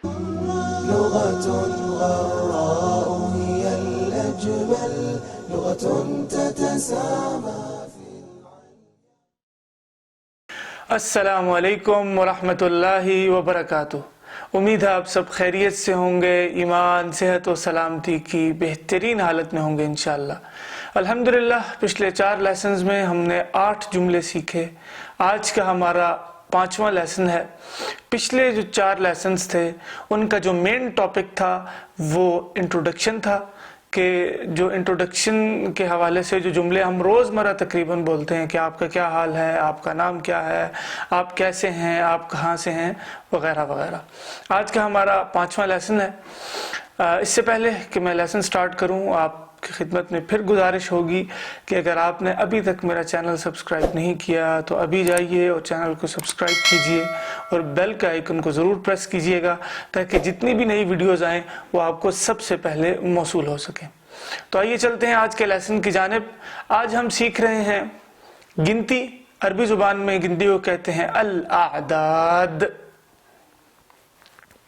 لغة غراء هي الأجمل لغة تتسامى. السلام علیکم ورحمۃ اللہ وبرکاتہ. امید ہے آپ سب خیریت سے ہوں گے، ایمان، صحت و سلامتی کی بہترین حالت میں ہوں گے انشاءاللہ. الحمدللہ پچھلے 4 لیسنز میں ہم نے 8 جملے سیکھے. آج کا ہمارا 5واں لیسن ہے. پچھلے جو 4 لیسنز تھے ان کا جو مین ٹاپک تھا وہ انٹروڈکشن تھا، کہ جو انٹروڈکشن کے حوالے سے جو جملے ہم روزمرہ تقریباً بولتے ہیں کہ آپ کا کیا حال ہے، آپ کا نام کیا ہے، آپ کیسے ہیں، آپ کہاں سے ہیں، وغیرہ وغیرہ. آج کا ہمارا 5واں لیسن ہے. اس سے پہلے کہ میں لیسن سٹارٹ کروں، آپ کی خدمت میں پھر گزارش ہوگی کہ اگر آپ نے ابھی تک میرا چینل سبسکرائب نہیں کیا تو ابھی جائیے اور چینل کو سبسکرائب کیجئے اور بیل کا آئیکن کو ضرور پریس کیجئے گا تاکہ جتنی بھی نئی ویڈیوز آئیں وہ آپ کو سب سے پہلے موصول ہو سکیں. تو آئیے چلتے ہیں آج کے لیسن کی جانب. آج ہم سیکھ رہے ہیں گنتی. عربی زبان میں گنتی کو کہتے ہیں الاعداد.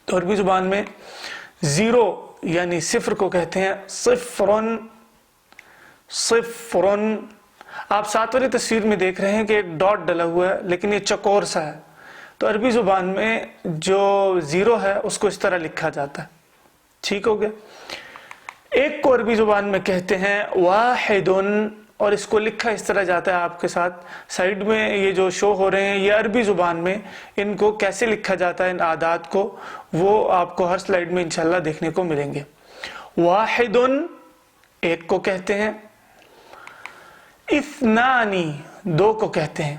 تو عربی زبان میں زیرو یعنی صفر کو کہتے ہیں صفرن. صفرن. آپ 7 والی تصویر میں دیکھ رہے ہیں کہ ایک ڈاٹ ڈلا ہوا ہے لیکن یہ چکور سا ہے. تو عربی زبان میں جو زیرو ہے اس کو اس طرح لکھا جاتا ہے. ٹھیک ہو گیا. ایک کو عربی زبان میں کہتے ہیں واحدن، اور اس کو لکھا اس طرح جاتا ہے. آپ کے ساتھ سائیڈ میں یہ جو شو ہو رہے ہیں یہ عربی زبان میں ان کو کیسے لکھا جاتا ہے، ان اعداد کو، وہ آپ کو ہر سلائیڈ میں انشاءاللہ دیکھنے کو ملیں گے. واحدن ایک کو کہتے ہیں. اثنانی 2 کو کہتے ہیں.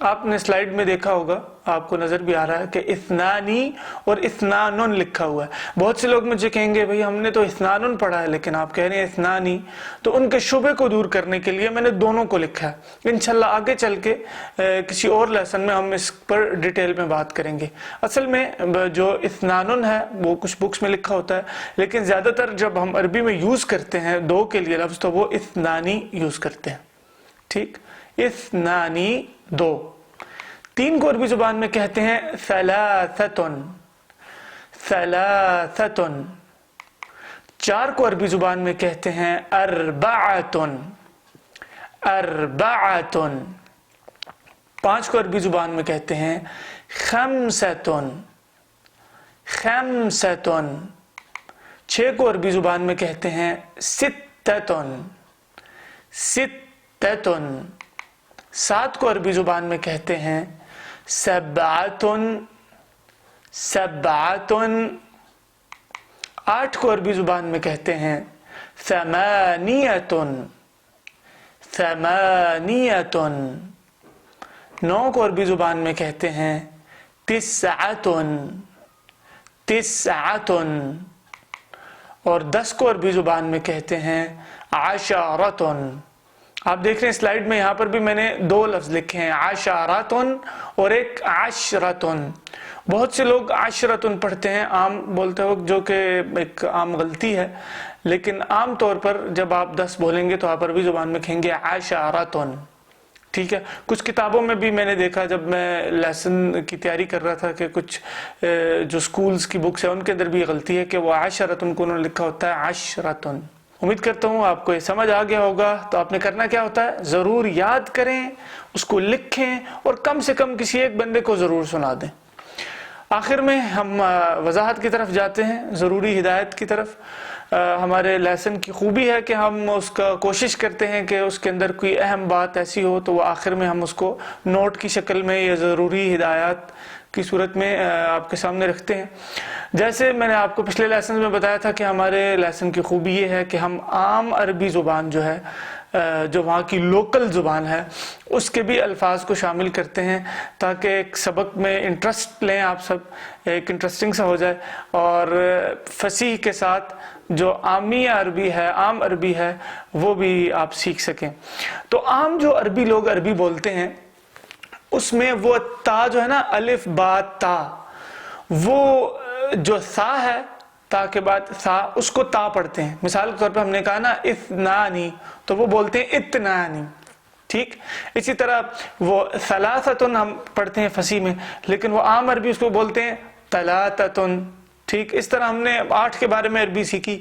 آپ نے سلائیڈ میں دیکھا ہوگا، آپ کو نظر بھی آ رہا ہے کہ اثنانی اور اثنانن لکھا ہوا ہے. بہت سے لوگ مجھے کہیں گے بھئی ہم نے تو اثنانن پڑھا ہے لیکن آپ کہہ رہے ہیں اثنانی. تو ان کے شبہ کو دور کرنے کے لیے میں نے دونوں کو لکھا ہے. انشاءاللہ آگے چل کے کسی اور لیسن میں ہم اس پر ڈیٹیل میں بات کریں گے. اصل میں جو اثنانن ہے وہ کچھ بکس میں لکھا ہوتا ہے لیکن زیادہ تر جب ہم عربی میں یوز کرتے ہیں 2 کے لیے لفظ تو وہ اثنانی یوز کرتے ہیں. ٹھیک. اثنانی 2. 3 کو عربی زبان میں کہتے ہیں ثلاثتن. ثلاثتن. 4 کو عربی زبان میں کہتے ہیں اربعتن. اربعتن. 5 کو عربی زبان میں کہتے ہیں خمستن. خمستن. 6 کو عربی زبان میں کہتے ہیں ستتن. ستتن. 7 کو عربی زبان میں کہتے ہیں سبعتن. سبعتن. 8 کو عربی زبان میں کہتے ہیں ثمانیتن. ثمانیتن. 9 کو عربی زبان میں کہتے ہیں تسعتن. تسعتن. اور 10 کو عربی زبان میں کہتے ہیں عشرتن. آپ دیکھ رہے ہیں سلائیڈ میں یہاں پر بھی میں نے 2 لفظ لکھے ہیں، عشرتن اور ایک عشرتن. بہت سے لوگ عشرتن پڑھتے ہیں عام بولتے وقت، جو کہ ایک عام غلطی ہے. لیکن عام طور پر جب آپ 10 بولیں گے تو آپ عربی زبان میں کہیں گے عشرتن. ٹھیک ہے. کچھ کتابوں میں بھی میں نے دیکھا جب میں لیسن کی تیاری کر رہا تھا کہ کچھ جو سکولز کی بکس ہیں ان کے اندر بھی غلطی ہے کہ وہ عشرتن کو انہوں نے لکھا ہوتا ہے عشرتن. امید کرتا ہوں آپ کو یہ سمجھ آ گیا ہوگا. تو آپ نے کرنا کیا ہوتا ہے، ضرور یاد کریں، اس کو لکھیں اور کم سے کم کسی ایک بندے کو ضرور سنا دیں. آخر میں ہم وضاحت کی طرف جاتے ہیں، ضروری ہدایت کی طرف. ہمارے لیسن کی خوبی ہے کہ ہم اس کا کوشش کرتے ہیں کہ اس کے اندر کوئی اہم بات ایسی ہو تو وہ آخر میں ہم اس کو نوٹ کی شکل میں یا ضروری ہدایات کی صورت میں آپ کے سامنے رکھتے ہیں. جیسے میں نے آپ کو پچھلے لیسن میں بتایا تھا کہ ہمارے لیسن کی خوبی یہ ہے کہ ہم عام عربی زبان جو ہے، جو وہاں کی لوکل زبان ہے، اس کے بھی الفاظ کو شامل کرتے ہیں تاکہ ایک سبق میں انٹرسٹ لیں آپ سب، ایک انٹرسٹنگ سا ہو جائے اور فصیح کے ساتھ جو عامی عربی ہے، عام عربی ہے، وہ بھی آپ سیکھ سکیں. تو عام جو عربی لوگ عربی بولتے ہیں اس میں وہ تا جو ہے نا، الف با تا، وہ جو سا ہے تا کے بعد سا، اس کو تا پڑھتے ہیں. مثال کے طور پہ ہم نے کہا نا اثنانی تو وہ بولتے ہیں اتنانی. ٹھیک. اسی طرح وہ ثلاثتن ہم پڑھتے ہیں فصیح میں، لیکن وہ عام عربی اس کو بولتے ہیں تلاتتن. ٹھیک، اس طرح ہم نے 8 کے بارے میں عربی سیکھی،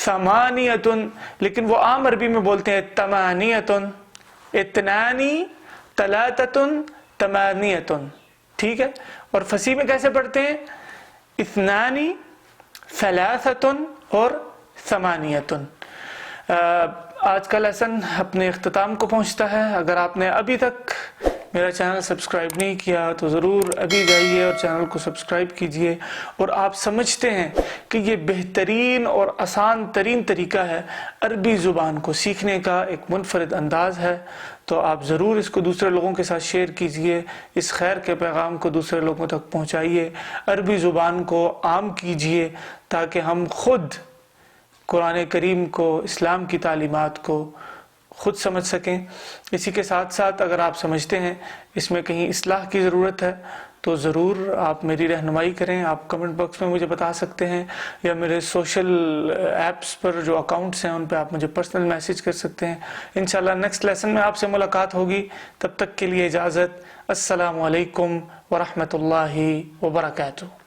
ثمانیتن، لیکن وہ عام عربی میں بولتے ہیں تمانیتن، اتنانی، تلاتتن، تمانیتن، ٹھیک ہے. اور فصیح میں کیسے پڑھتے ہیں؟ اثنانی، ثلاثتن اور ثمانیتن. آج کا لیسن اپنے اختتام کو پہنچتا ہے. اگر آپ نے ابھی تک میرا چینل سبسکرائب نہیں کیا تو ضرور ابھی جائیے اور چینل کو سبسکرائب کیجئے. اور آپ سمجھتے ہیں کہ یہ بہترین اور آسان ترین طریقہ ہے عربی زبان کو سیکھنے کا، ایک منفرد انداز ہے، تو آپ ضرور اس کو دوسرے لوگوں کے ساتھ شیئر کیجئے، اس خیر کے پیغام کو دوسرے لوگوں تک پہنچائیے، عربی زبان کو عام کیجئے تاکہ ہم خود قرآن کریم کو، اسلام کی تعلیمات کو خود سمجھ سکیں. اسی کے ساتھ ساتھ اگر آپ سمجھتے ہیں اس میں کہیں اصلاح کی ضرورت ہے تو ضرور آپ میری رہنمائی کریں. آپ کمنٹ باکس میں مجھے بتا سکتے ہیں یا میرے سوشل ایپس پر جو اکاؤنٹس ہیں ان پہ آپ مجھے پرسنل میسیج کر سکتے ہیں. انشاءاللہ نیکسٹ لیسن میں آپ سے ملاقات ہوگی. تب تک کے لیے اجازت. السلام علیکم ورحمۃ اللہ وبرکاتہ.